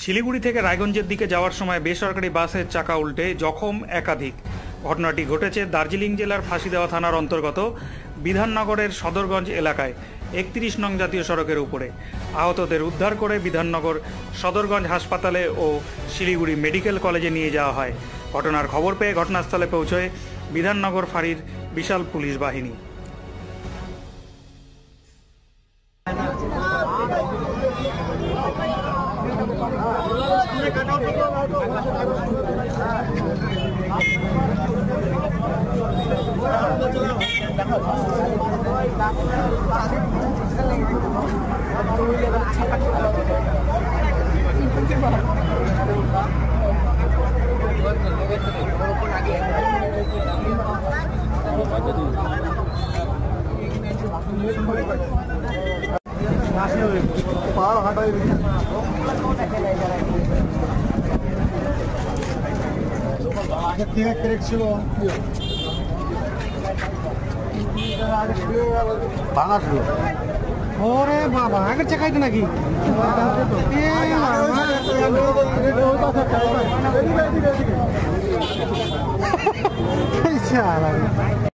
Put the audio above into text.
শিলিগুড়ি থেকে রায়গঞ্জের দিকে যাওয়ার সময় বেসরকারি বাসের চাকা উল্টে জখম একাধিক। ঘটনাটি ঘটেছে দার্জিলিং জেলার ফাঁসিদেওয়া থানার অন্তর্গত বিধাননগরের সদরগঞ্জ এলাকায় 31 নং জাতীয় সড়কের উপরে। আহতদের উদ্ধার করে বিধাননগর সদরগঞ্জ হাসপাতালে ও শিলিগুড়ি মেডিকেল কলেজে নিয়ে যাওয়া হয়। ঘটনার খবর পেয়ে ঘটনাস্থলে পৌঁছয় বিধাননগর ফাঁড়ির বিশাল পুলিশ বাহিনী। पहाड़ हटाई ক্রেক ছিল ভাঙা ছিল। ওরে বাবা আগের চাকাইতে নাকি